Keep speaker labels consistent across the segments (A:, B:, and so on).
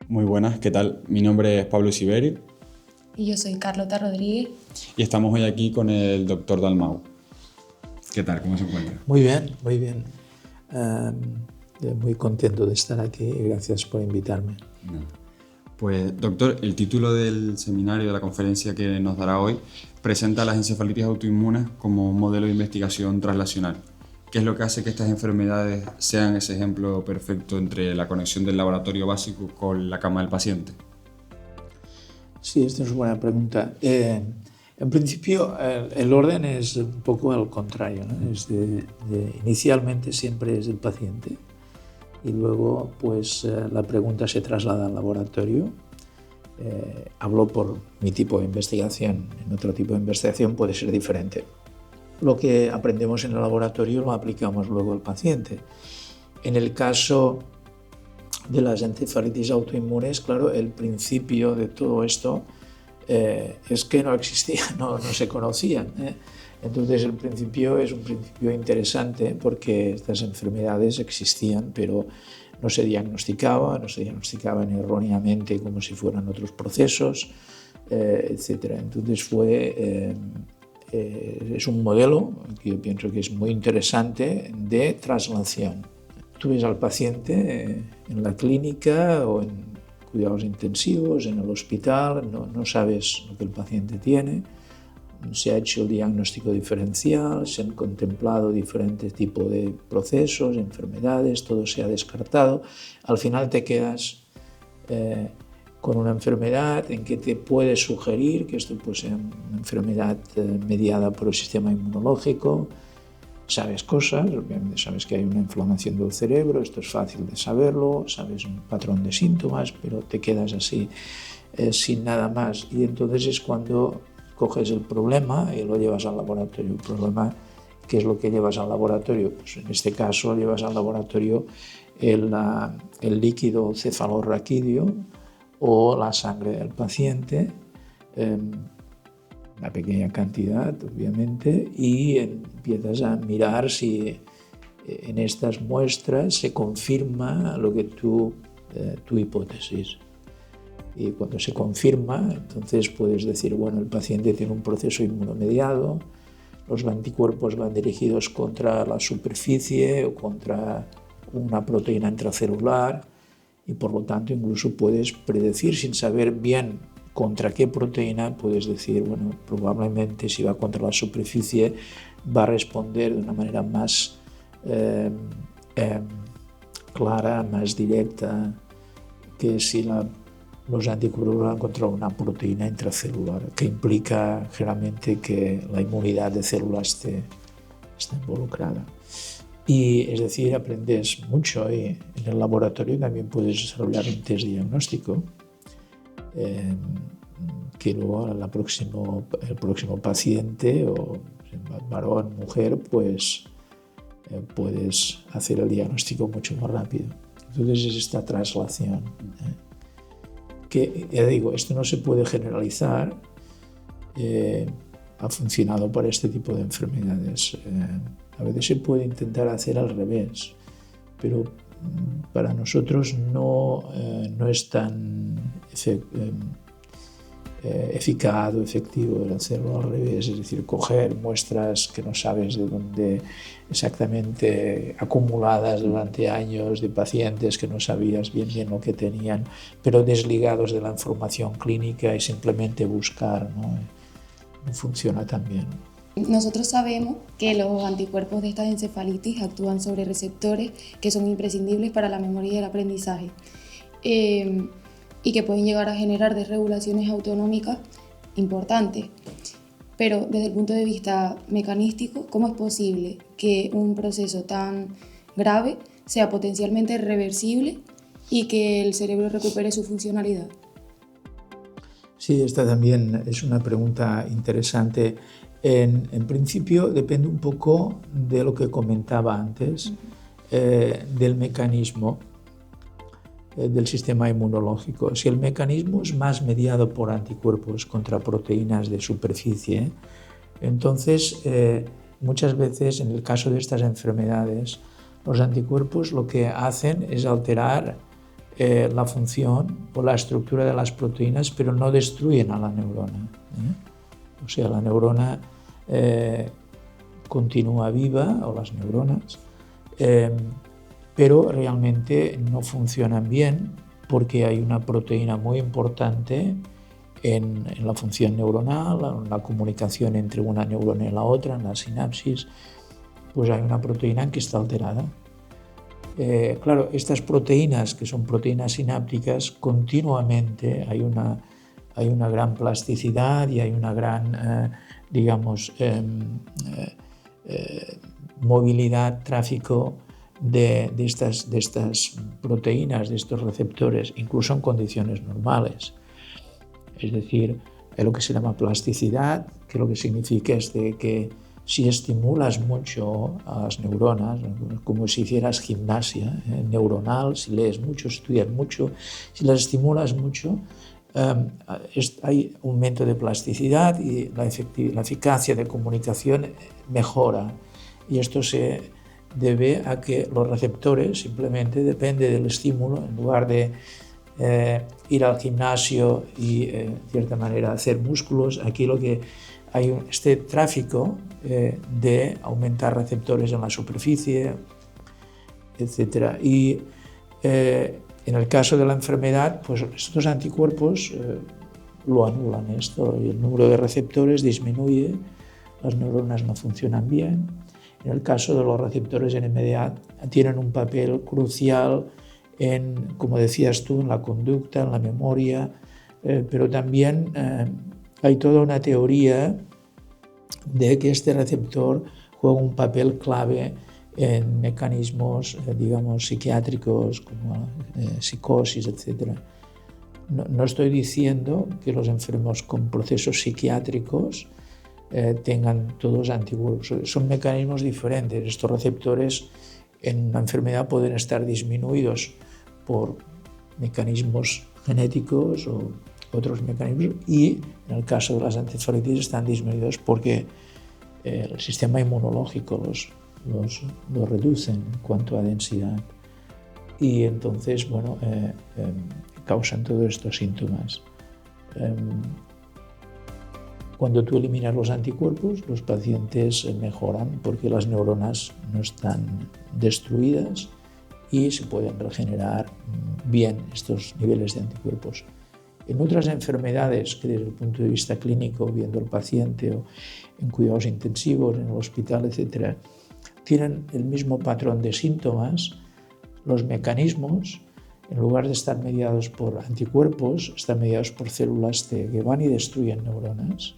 A: Muy buenas, ¿qué tal? Mi nombre es Pablo Siberi
B: Y yo soy Carlota Rodríguez.
A: y estamos hoy aquí con el doctor Dalmau. ¿Qué tal? ¿Cómo se encuentra?
C: Muy bien, muy bien. Muy contento de estar aquí y gracias por invitarme.
A: Pues, doctor, el título del seminario, de la conferencia que nos dará hoy, presenta las encefalitis autoinmunes como un modelo de investigación translacional. ¿Qué es lo que hace que estas enfermedades sean ese ejemplo perfecto entre la conexión del laboratorio básico con la cama del paciente?
C: Sí, esta es una buena pregunta. En principio, el orden es un poco al contrario, ¿no? Inicialmente siempre es el paciente y luego pues la pregunta se traslada al laboratorio. Hablo por mi tipo de investigación, en otro tipo de investigación puede ser diferente. Lo que aprendemos en el laboratorio lo aplicamos luego al paciente. En el caso de las encefalitis autoinmunes, claro, el principio de todo esto es que no existía, no se conocían. Entonces el principio es un principio interesante porque estas enfermedades existían, pero no se diagnosticaban erróneamente como si fueran otros procesos, etc. Entonces es un modelo que yo pienso que es muy interesante de traslación. Tú ves al paciente en la clínica o en cuidados intensivos, en el hospital, no sabes lo que el paciente tiene, se ha hecho el diagnóstico diferencial, se han contemplado diferentes tipos de procesos, enfermedades, todo se ha descartado. Al final te quedas con una enfermedad en que te puede sugerir que esto puede ser una enfermedad mediada por el sistema inmunológico. Sabes cosas, obviamente sabes que hay una inflamación del cerebro, esto es fácil de saberlo, sabes un patrón de síntomas, pero te quedas así sin nada más. Y entonces es cuando coges el problema y lo llevas al laboratorio. El problema, ¿qué es lo que llevas al laboratorio? Pues en este caso llevas al laboratorio el líquido cefalorraquídeo o la sangre del paciente, una pequeña cantidad, obviamente, y empiezas a mirar si en estas muestras se confirma lo que tu hipótesis. Y cuando se confirma, entonces puedes decir, bueno, el paciente tiene un proceso inmunomediado, los anticuerpos van dirigidos contra la superficie o contra una proteína intracelular y por lo tanto incluso puedes predecir sin saber bien contra qué proteína, puedes decir, bueno, probablemente si va contra la superficie va a responder de una manera más clara, más directa, que si los anticuerpos van contra una proteína intracelular, que implica generalmente que la inmunidad de células está involucrada. Y es decir, aprendes mucho y en el laboratorio también puedes desarrollar un test diagnóstico que luego el próximo paciente, o varón, mujer, pues puedes hacer el diagnóstico mucho más rápido. Entonces es esta traslación. Que, ya digo, esto no se puede generalizar, ha funcionado para este tipo de enfermedades. A veces se puede intentar hacer al revés, pero para nosotros no es tan eficaz o efectivo el hacerlo al revés, es decir, coger muestras que no sabes de dónde exactamente, acumuladas durante años de pacientes que no sabías bien lo que tenían, pero desligados de la información clínica y simplemente buscar, no funciona tan bien.
B: Nosotros sabemos que los anticuerpos de estas encefalitis actúan sobre receptores que son imprescindibles para la memoria y el aprendizaje y que pueden llegar a generar desregulaciones autonómicas importantes. Pero desde el punto de vista mecanístico, ¿cómo es posible que un proceso tan grave sea potencialmente reversible y que el cerebro recupere su funcionalidad?
C: Sí, esta también es una pregunta interesante. En principio depende un poco de lo que comentaba antes, del mecanismo del sistema inmunológico. Si el mecanismo es más mediado por anticuerpos contra proteínas de superficie, entonces muchas veces en el caso de estas enfermedades los anticuerpos lo que hacen es alterar la función o la estructura de las proteínas, pero no destruyen a la neurona. O sea, la neurona continúa viva, o las neuronas, pero realmente no funcionan bien porque hay una proteína muy importante en la función neuronal, en la comunicación entre una neurona y la otra, en la sinapsis, pues hay una proteína que está alterada. Claro, estas proteínas, que son proteínas sinápticas, continuamente hay una gran plasticidad y hay una gran, movilidad, tráfico de estas proteínas, de estos receptores, incluso en condiciones normales. Es decir, hay lo que se llama plasticidad, que lo que significa es de que si estimulas mucho a las neuronas, como si hicieras gimnasia neuronal, si lees mucho, estudias mucho, si las estimulas mucho, hay aumento de plasticidad y la eficacia de comunicación mejora. Y esto se debe a que los receptores simplemente depende del estímulo. En lugar de ir al gimnasio y, de cierta manera, hacer músculos, aquí lo que hay este tráfico de aumentar receptores en la superficie, etc. Y en el caso de la enfermedad, pues estos anticuerpos lo anulan esto, y el número de receptores disminuye, las neuronas no funcionan bien. En el caso de los receptores NMDA tienen un papel crucial en, como decías tú, en la conducta, en la memoria, pero también hay toda una teoría de que este receptor juega un papel clave en mecanismos, psiquiátricos, como psicosis, etc. No estoy diciendo que los enfermos con procesos psiquiátricos tengan todos anticuerpos. Son mecanismos diferentes. Estos receptores en una enfermedad pueden estar disminuidos por mecanismos genéticos o otros mecanismos, y en el caso de las encefalitis están disminuidos porque el sistema inmunológico los reducen en cuanto a densidad, y entonces causan todos estos síntomas. Cuando tú eliminas los anticuerpos, los pacientes mejoran porque las neuronas no están destruidas y se pueden regenerar bien estos niveles de anticuerpos. En otras enfermedades que desde el punto de vista clínico, viendo al paciente o en cuidados intensivos, en el hospital, etc., tienen el mismo patrón de síntomas, los mecanismos, en lugar de estar mediados por anticuerpos, están mediados por células T que van y destruyen neuronas.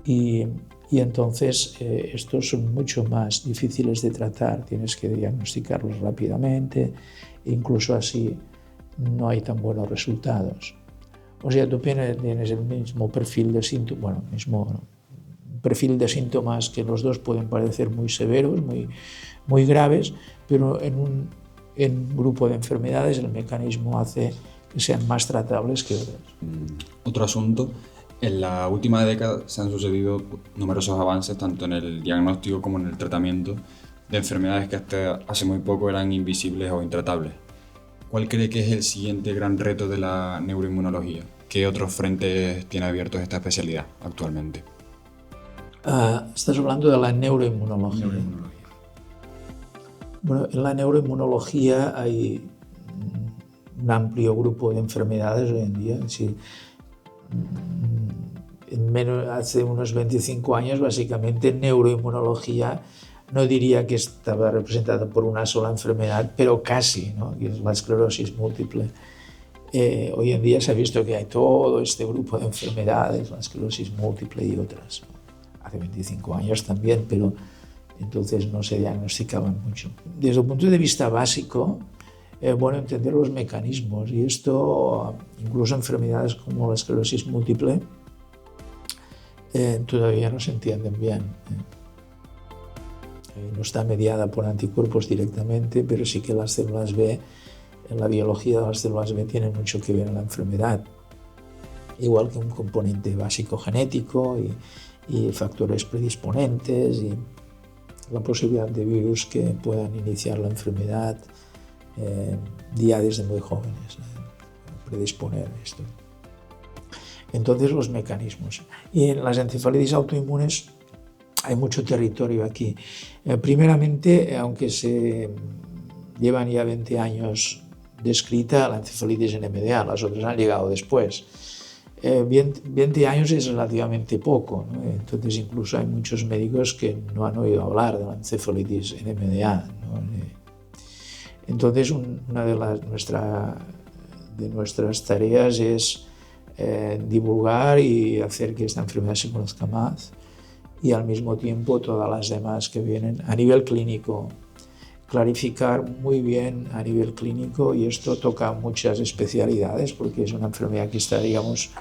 C: Y entonces estos son mucho más difíciles de tratar, tienes que diagnosticarlos rápidamente, e incluso así no hay tan buenos resultados. O sea, tú tienes el mismo perfil de síntomas, perfil de síntomas, que los dos pueden parecer muy severos, muy graves, pero en un grupo de enfermedades el mecanismo hace que sean más tratables que otras.
A: Otro asunto, en la última década se han sucedido numerosos avances tanto en el diagnóstico como en el tratamiento de enfermedades que hasta hace muy poco eran invisibles o intratables. ¿Cuál cree que es el siguiente gran reto de la neuroinmunología? ¿Qué otros frentes tiene abiertos esta especialidad actualmente?
C: Estás hablando de la neuroinmunología. Bueno, en la neuroinmunología hay un amplio grupo de enfermedades hoy en día. Sí, hace unos 25 años, básicamente, neuroinmunología no diría que estaba representada por una sola enfermedad, pero casi, ¿no? Que es la esclerosis múltiple. Hoy en día se ha visto que hay todo este grupo de enfermedades, la esclerosis múltiple y otras. Hace 25 años también, pero entonces no se diagnosticaban mucho. Desde el punto de vista básico, entender los mecanismos, y esto, incluso enfermedades como la esclerosis múltiple, todavía no se entienden bien. No está mediada por anticuerpos directamente, pero sí que las células B, en la biología de las células B, tienen mucho que ver en la enfermedad. Igual que un componente básico genético y factores predisponentes y la posibilidad de virus que puedan iniciar la enfermedad, ya desde muy jóvenes, predisponer a esto. Entonces, los mecanismos. Y en las encefalitis autoinmunes hay mucho territorio aquí. Primeramente, aunque se llevan ya 20 años descrita la encefalitis NMDA, las otras han llegado después. 20 años es relativamente poco, ¿no? Entonces incluso hay muchos médicos que no han oído hablar de la encefalitis NMDA, ¿no? Entonces una de nuestras tareas es divulgar y hacer que esta enfermedad se conozca más, y al mismo tiempo todas las demás que vienen a nivel clínico, clarificar muy bien a nivel clínico, y esto toca muchas especialidades porque es una enfermedad que está, digamos,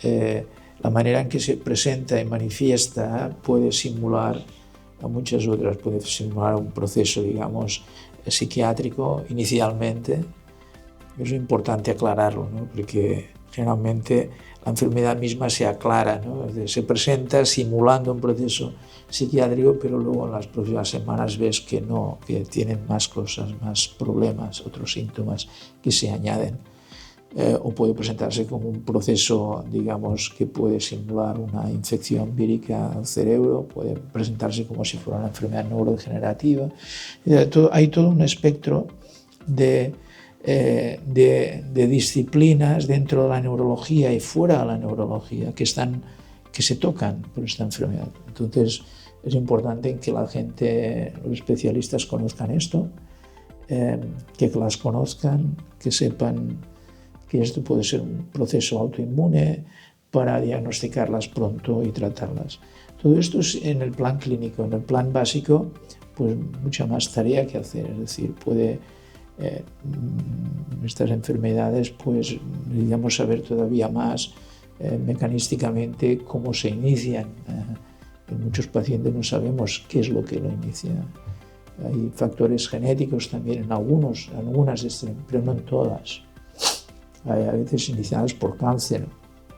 C: la manera en que se presenta y manifiesta puede simular a muchas otras, puede simular un proceso, digamos, psiquiátrico inicialmente. Es importante aclararlo, ¿no? Porque generalmente la enfermedad misma se aclara, ¿no? Se presenta simulando un proceso psiquiátrico, pero luego en las próximas semanas ves que no, que tienen más cosas, más problemas, otros síntomas que se añaden. O puede presentarse como un proceso, digamos, que puede simular una infección vírica al cerebro, puede presentarse como si fuera una enfermedad neurodegenerativa. Hay todo un espectro de disciplinas dentro de la neurología y fuera de la neurología que se tocan por esta enfermedad. Entonces es importante que la gente, los especialistas, conozcan esto, que las conozcan, que sepan que esto puede ser un proceso autoinmune, para diagnosticarlas pronto y tratarlas. Todo esto es en el plan clínico. En el plan básico, pues mucha más tarea que hacer, es decir, estas enfermedades, pues necesitamos saber todavía más mecanísticamente cómo se inician. En muchos pacientes no sabemos qué es lo que lo inicia. Hay factores genéticos también en algunas, pero no en todas. Hay a veces iniciadas por cáncer,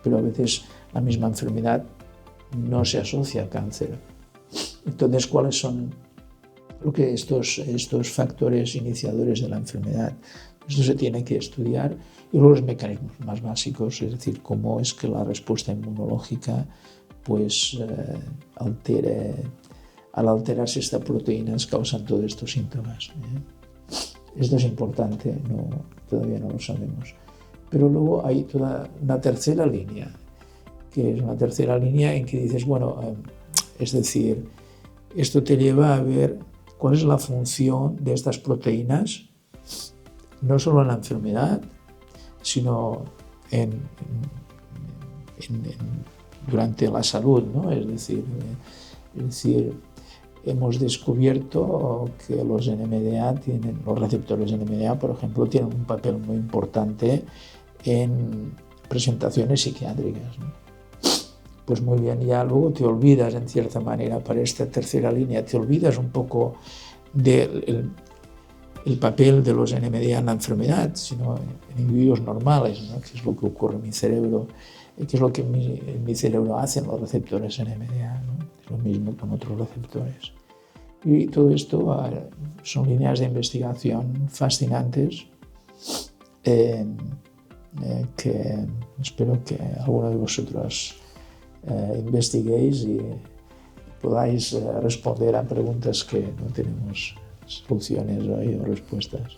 C: pero a veces la misma enfermedad no se asocia al cáncer. Entonces, ¿cuáles son estos factores iniciadores de la enfermedad? Esto se tiene que estudiar. Y luego los mecanismos más básicos, es decir, cómo es que la respuesta inmunológica, pues, al alterarse estas proteínas, causan todos estos síntomas. Esto es importante, todavía no lo sabemos. Pero luego hay toda una tercera línea, que es una tercera línea en que dices, bueno, es decir, esto te lleva a ver cuál es la función de estas proteínas, no solo en la enfermedad, sino durante la salud, ¿no? Es decir, hemos descubierto que los receptores NMDA, por ejemplo, tienen un papel muy importante en presentaciones psiquiátricas, ¿no? Pues muy bien, ya luego te olvidas, en cierta manera, para esta tercera línea, te olvidas un poco del papel de los NMDA en la enfermedad, sino en individuos normales, ¿no? ¿Qué es lo que ocurre en mi cerebro? ¿Qué es lo que en mi cerebro hacen los receptores NMDA, ¿no? Es lo mismo con otros receptores. Y todo esto son líneas de investigación fascinantes, que espero que alguno de vosotros investiguéis y podáis responder a preguntas que no tenemos soluciones hoy o respuestas.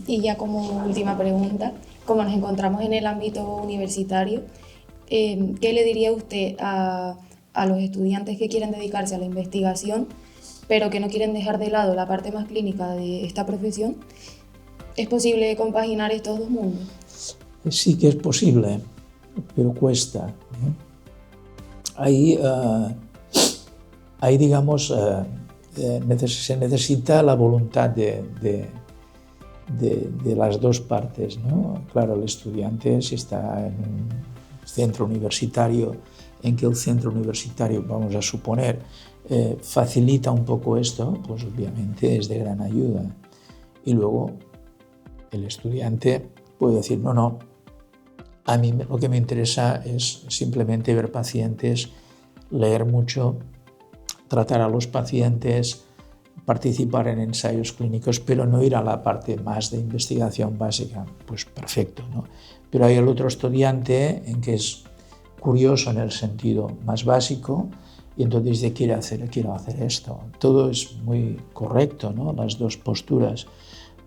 B: Y ya como última pregunta, como nos encontramos en el ámbito universitario, ¿qué le diría usted a los estudiantes que quieren dedicarse a la investigación, pero que no quieren dejar de lado la parte más clínica de esta profesión? ¿Es posible compaginar estos dos mundos?
C: Sí que es posible, pero cuesta. Ahí digamos, se necesita la voluntad de las dos partes, ¿no? Claro, el estudiante, si está en un centro universitario, en que el centro universitario, vamos a suponer, facilita un poco esto, pues obviamente es de gran ayuda. Y luego el estudiante puede decir, no, a mí lo que me interesa es simplemente ver pacientes, leer mucho, tratar a los pacientes, participar en ensayos clínicos, pero no ir a la parte más de investigación básica, pues perfecto, ¿no? Pero hay el otro estudiante en que es curioso en el sentido más básico y entonces dice, quiero hacer esto. Todo es muy correcto, ¿no? Las dos posturas.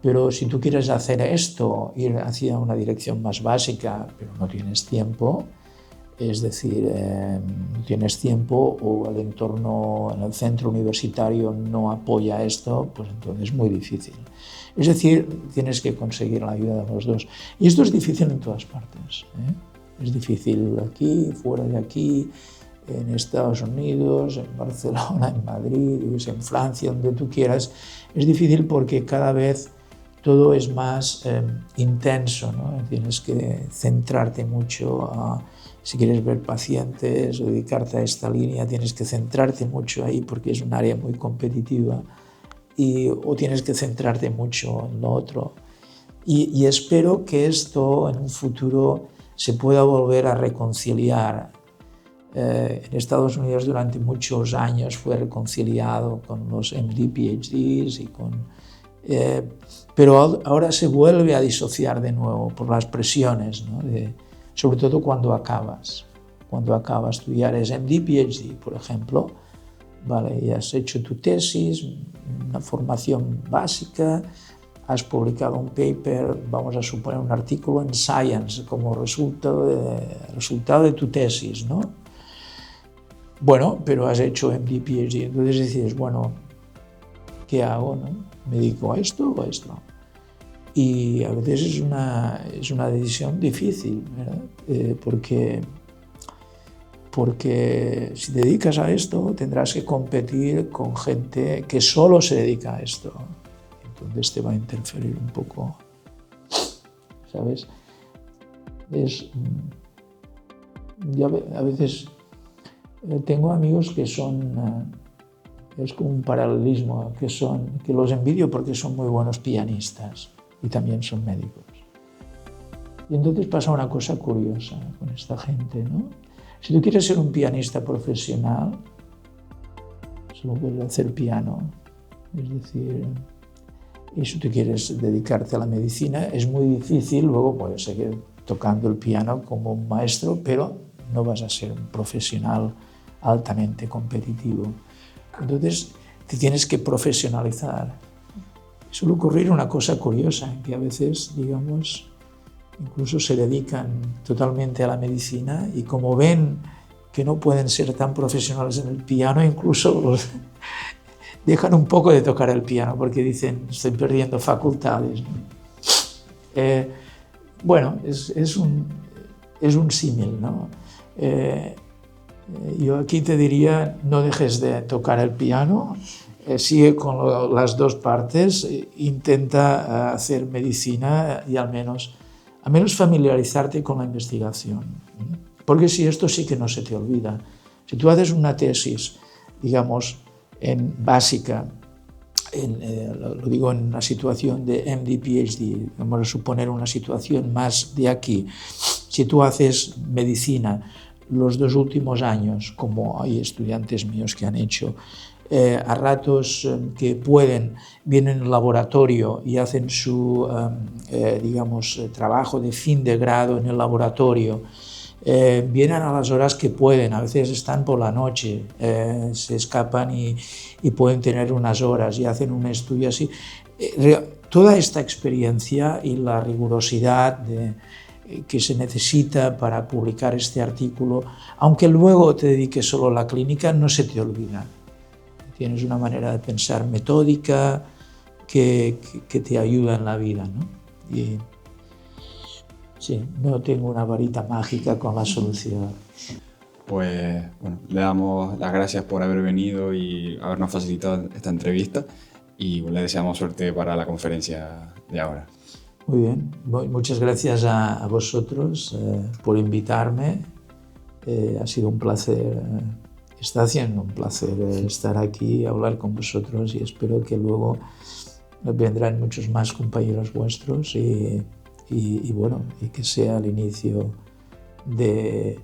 C: Pero si tú quieres hacer esto, ir hacia una dirección más básica, pero no tienes tiempo, es decir, no tienes tiempo o el entorno en el centro universitario no apoya esto, pues entonces es muy difícil. Es decir, tienes que conseguir la ayuda de los dos. Y esto es difícil en todas partes, ¿eh? Es difícil aquí, fuera de aquí, en Estados Unidos, en Barcelona, en Madrid, en Francia, donde tú quieras. Es difícil porque cada vez todo es más intenso, ¿no? Tienes que centrarte mucho si quieres ver pacientes o dedicarte a esta línea, tienes que centrarte mucho ahí porque es un área muy competitiva o tienes que centrarte mucho en lo otro. Y espero que esto en un futuro se pueda volver a reconciliar. En Estados Unidos durante muchos años fue reconciliado con los MD, PhDs pero ahora se vuelve a disociar de nuevo por las presiones, ¿no? Sobre todo cuando acabas. Cuando acabas, tú ya eres MD, PhD, por ejemplo, ¿vale? Y has hecho tu tesis, una formación básica, has publicado un paper, vamos a suponer un artículo en Science como resultado de tu tesis, ¿no? Bueno, pero has hecho MD, PhD, entonces dices, bueno, ¿qué hago, no? ¿Me dedico a esto o a esto? Y a veces es una decisión difícil, ¿verdad? Porque si te dedicas a esto tendrás que competir con gente que solo se dedica a esto. Entonces te va a interferir un poco, ¿sabes? Yo a veces tengo amigos que son, es como un paralelismo, que los envidio porque son muy buenos pianistas y también son médicos. Y entonces pasa una cosa curiosa con esta gente, ¿no? Si tú quieres ser un pianista profesional, solo puedes hacer piano. Es decir, y si tú quieres dedicarte a la medicina, es muy difícil, luego puedes seguir tocando el piano como un maestro, pero no vas a ser un profesional altamente competitivo. Entonces, te tienes que profesionalizar. Suele ocurrir una cosa curiosa, que a veces, digamos, incluso se dedican totalmente a la medicina y como ven que no pueden ser tan profesionales en el piano, incluso los dejan un poco de tocar el piano porque dicen, estoy perdiendo facultades, ¿no? Bueno, es un símil, ¿no? Yo aquí te diría, no dejes de tocar el piano, sigue con las dos partes, intenta hacer medicina y al menos familiarizarte con la investigación. Porque si esto sí que no se te olvida. Si tú haces una tesis, digamos, básica, lo digo en una situación de MD, PhD, vamos a suponer una situación más de aquí. Si tú haces medicina los 2 últimos años, como hay estudiantes míos que han hecho, a ratos que pueden, vienen al laboratorio y hacen su, digamos, trabajo de fin de grado en el laboratorio, vienen a las horas que pueden, a veces están por la noche, se escapan y pueden tener unas horas y hacen un estudio así. Toda esta experiencia y la rigurosidad que se necesita para publicar este artículo, aunque luego te dediques solo a la clínica, no se te olvida. Tienes una manera de pensar metódica que te ayuda en la vida, ¿no? Y sí, no tengo una varita mágica con la solución.
A: Pues bueno, le damos las gracias por haber venido y habernos facilitado esta entrevista y le deseamos suerte para la conferencia de ahora.
C: Muy bien, muchas gracias a vosotros por invitarme. Ha sido un placer. Está haciendo un placer estar aquí y hablar con vosotros y espero que luego vendrán muchos más compañeros vuestros y bueno, y que sea el inicio de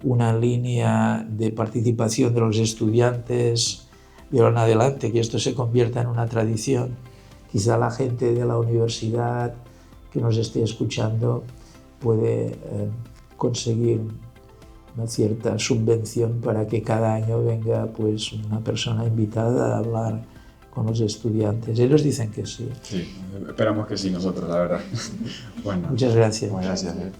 C: una línea de participación de los estudiantes y ahora en adelante que esto se convierta en una tradición, quizá la gente de la universidad que nos esté escuchando puede conseguir una cierta subvención para que cada año venga pues una persona invitada a hablar con los estudiantes. Ellos dicen que sí.
A: Sí, esperamos que sí nosotros, la verdad. Bueno,
C: muchas gracias.
A: Muchas gracias.